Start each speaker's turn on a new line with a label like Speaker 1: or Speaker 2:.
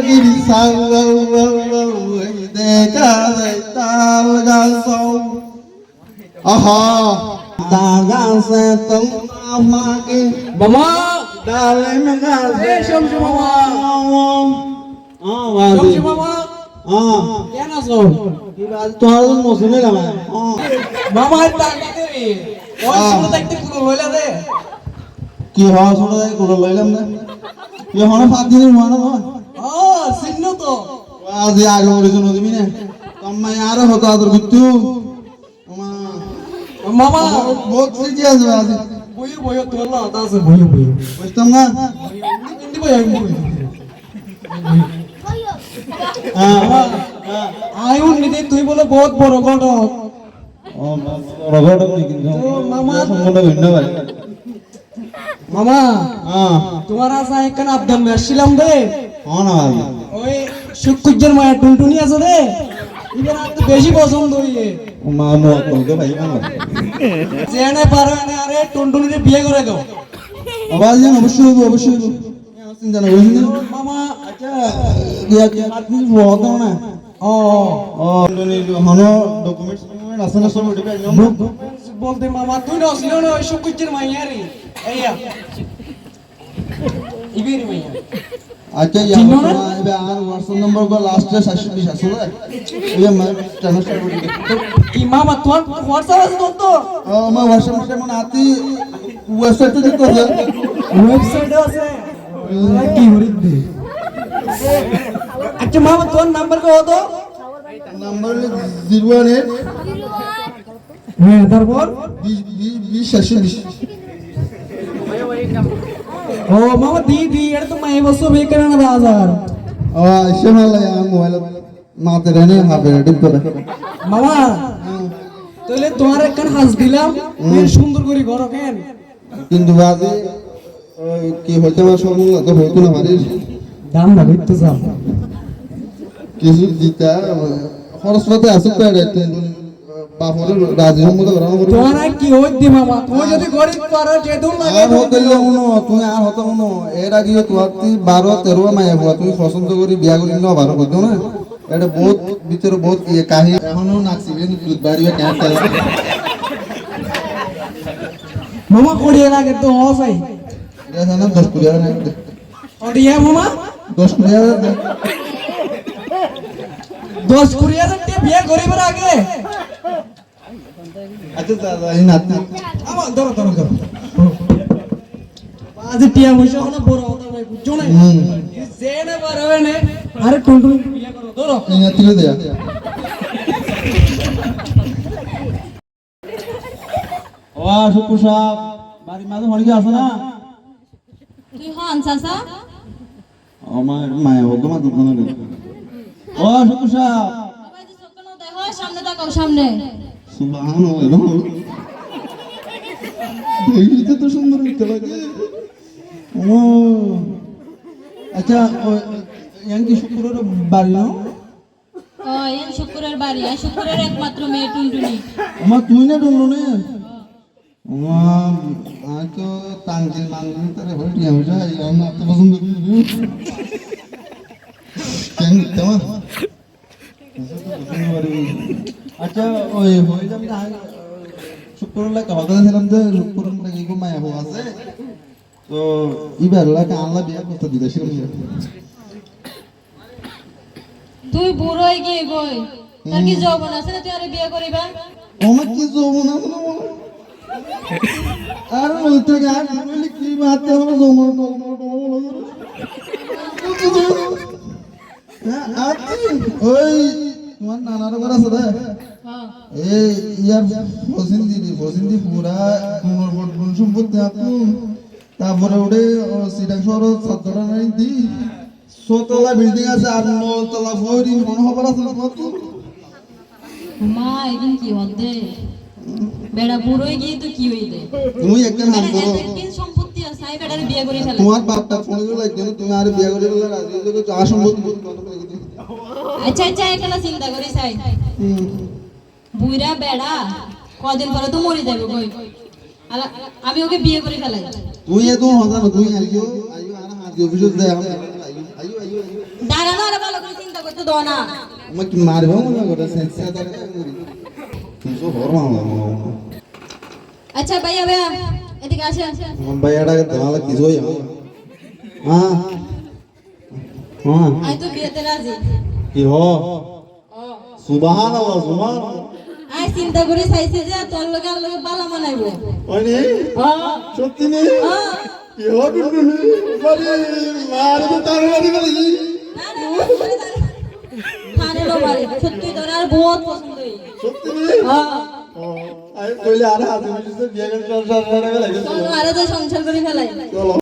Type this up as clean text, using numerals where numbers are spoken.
Speaker 1: giri sallallahu দেখা যায় তাল গাছও আহা তাল গাছে তোমরা আমাকে
Speaker 2: মামা
Speaker 1: ডালিম গাছে
Speaker 2: শামসু মামা
Speaker 1: বাজি
Speaker 2: শামসু মামা কেন আছো
Speaker 1: তোমার জন্য শুনে গেলাম
Speaker 2: মামা টাকা দেবে ওই শুনে দেখতে পুরো হইলা রে
Speaker 1: কি হওয়া শুনে যাই করে লইলাম না কি হওয়া 5 দিনের হওয়া না
Speaker 2: চিহ্ন তো
Speaker 1: আজি আগে বলেছো নদী না তোমায় আর হতো আদর বিট্টু
Speaker 2: মামা
Speaker 1: বহুত সিটি আছে আজি
Speaker 2: বইও বইও তোর না আছে বইও বইও
Speaker 1: বুঝতাম না
Speaker 2: ইন্দি বইও আয়ুন নিদে তুই বলে বহুত বড় ঘটক
Speaker 1: ও রগড় নি কিন্তু
Speaker 2: মামা
Speaker 1: সম্বন্ধ ভিন্ন ভাই
Speaker 2: মামা তোমার আশা এখানে আবদান আসছিলাম রে
Speaker 1: না ভাই
Speaker 2: ওই শুকুজ্জের মায়া টুনটুনি আছে রে ইবের আর তো বেশি পছন্দ হইয়ে
Speaker 1: মা নো তোকে ভাই কেন
Speaker 2: জেনে পারবে না আরে টুনটুনিরে বিয়ে করে দাও
Speaker 1: আবার যেন অবশ্যই চিন্তা না বুঝলি
Speaker 2: মামা
Speaker 1: আচ্ছা দিয়া কি আপনি বহুত না
Speaker 2: ও
Speaker 1: হনো ডকুমেন্টস আছে না সব ওটা একদম
Speaker 2: বলতে মামা তুই নছিল না ওই শুকুজ্জের মাইয়া রে এইয়া ইবের মাইয়া
Speaker 1: আচ্ছা ইয়া এবে আর হোয়াটসঅ্যাপ নম্বর গো লাস্টে 720 আছে না এই মা ট্রান্সফার করে দে
Speaker 2: কি মামা তোর হোয়াটসঅ্যাপ আছে তোর তো
Speaker 1: আমার হোয়াটসঅ্যাপ মনে আতি ওয়েবসাইটে যেতে আছে
Speaker 2: ওয়েবসাইটে আছে কি হরিদ দে আচ্ছা মামা তোর নাম্বার কত তো
Speaker 1: নাম্বার 018
Speaker 2: হ্যাঁ তারপর
Speaker 1: 20 720
Speaker 2: ও মামা দি এটা তো মাই বসো বেকার না বাজার
Speaker 1: এসে মালা মোবাইল মাতে রেনে হবে ডিপ করে
Speaker 2: মামা তাহলে তোমার একখান হাস দিলাম সুন্দর করে ঘর কেন
Speaker 1: কিন্তু বাজে কি হইতে পারে সব তো হইতো না মারিস
Speaker 2: দাম না হইতো যাও
Speaker 1: কিছু দিতা খরচপাতি আছে পেড়ে বাপরে রাজি সম্মত করা হবে
Speaker 2: তোমার কি হইতি মামা তুমি যদি গরিব পারো যেদুন লাগে
Speaker 1: আর হতেলে উনো তুমি আর হতে উনো এর আগে তোমার 12 13 মায়া হওয়া তুমি পছন্দ করি বিয়া করি না ভালো করতো না এটা বহুত ভিতরে বহুত ইয়ে কাহি এখনো নাচিবেন দুধ বাড়িয়ে ক্যান্সার
Speaker 2: মামা কোড়িয়ে লাগে তো হসাই
Speaker 1: এটা না 10 কোটি টাকা না
Speaker 2: ওডিয়া মামা
Speaker 1: 10 কোটি টাকা
Speaker 2: 10 কোটি টাকা বিয়ে করিবার আগে
Speaker 1: আচ্ছা দাদা এই নাতি
Speaker 2: আমার ধরো আজ টিয়া বসে হলো বড় কথা নাই বুঝছো না জেনে পারবে না আরে টুনটুন বিয়ে করো ধরো
Speaker 1: এই নাতি রে দেয়া ও শুকু সাহেব বাড়ি মাঝে হড়ি আছে না
Speaker 3: তুই হন চাচা
Speaker 1: আমার মায়া বলতো মা দোকানে রে ও শুকু সাহেব
Speaker 3: বাবা যে চোখ না দেখো সামনে তাকাও সামনে
Speaker 1: সুবহানাল্লাহ দেখতে তো সুন্দর দেখতে লাগে ও আচ্ছা ইয়াঙ্কি শুকুরের বাড়ি না
Speaker 3: ও এন শুকুরের বাড়ি আর শুকুরের একমাত্র মেয়ে টুনটুনি
Speaker 1: আমার তুই না ডুনলো না আর তো তাঙ্কিল মাঙ্গিল তারে হইটি আমি যাই আমি এত পছন্দ করি কেন তোমার আচ্ছা ওই হয়ে যাবে না শুক্রবার লাগে কথা ছিলাম যে শুক্রবার লাগে কি মায়া হওয়া আছে তো ইবার লাগে আল্লাহ বিয়া করতে দিতেছিলাম
Speaker 3: তুই বুড়ো হয়ে গিয়ে গই তোর কি যৌবন আছে না তুই আরে বিয়ে করিবা
Speaker 1: আমার কি যৌবন আছে না আর বলতে গান বলি কি মারতে হবে যৌবন ওই তোমার নানার ঘর আছে রে এই ইয়ার ফসিন্দি পুরা গুণ সম্পত্তি আপনি তারপরে ওটা সিটাং শহর সত্তরা নাই দি 100 তলা বিল্ডিং আছে আর 9 তলা ফরি মনে হবার আছে
Speaker 3: মা এখন কি হতে বেড়া বুড়ো হয়ে গিয়ে তো কি হইতে
Speaker 1: তুমি একটা নাম করো
Speaker 3: কি সম্পত্তি আছে আই বেড়ারে বিয়ে করে ফেলে
Speaker 1: তোমার বাপটা ফোন করে লাগবে না তুমি আর বিয়ে করে বলে রাজি হয়ে যাবে যা সম্পত্তি বন্ধ করে দিই
Speaker 3: আচ্ছা একলা চিন্তা করি চাই বুইরা বেড়া কদিন পরে তো মরে যাবে কই আমি ওকে বিয়ে করে ফেলাই
Speaker 1: তুই এত হতা না তুই আইও আর হাজি অফিসে যাই আইও আইও
Speaker 3: দাঁড়ানো আর ভালো করে চিন্তা করতে দাও না
Speaker 1: আমাকে মারবে মনে করে সেন্সা দাঁড়া কিছু হরমা
Speaker 3: আচ্ছা ভাইয়া ভাইয়া এদিকে আসে
Speaker 1: ভাইয়াটাকে তোমাকে কিছু হই হ্যাঁ হ্যাঁ
Speaker 3: আই তো বিয়েতে রাজি
Speaker 1: কি হ সুবহানাল্লাহ সুবহানাল্লাহ
Speaker 3: আই চিন্তা করে চাইছি যে তোর লগে আর লগে বালা মানাইবো
Speaker 1: ওইনি
Speaker 3: হ্যাঁ
Speaker 1: সত্যি নি
Speaker 3: হ্যাঁ
Speaker 1: কি হ টুনটুনি বাড়ি মার তো তার বাড়ি বাড়ি
Speaker 3: খানে লো বাড়ি সত্যি তোর আর বহুত পছন্দ হই
Speaker 1: সত্যি নি
Speaker 3: হ্যাঁ
Speaker 1: আমি কইলে আরে হাতে মিশে বিয়ে করে সারা লাগে
Speaker 3: চলো আরে তো সংসার করে ফেলাই
Speaker 1: চলো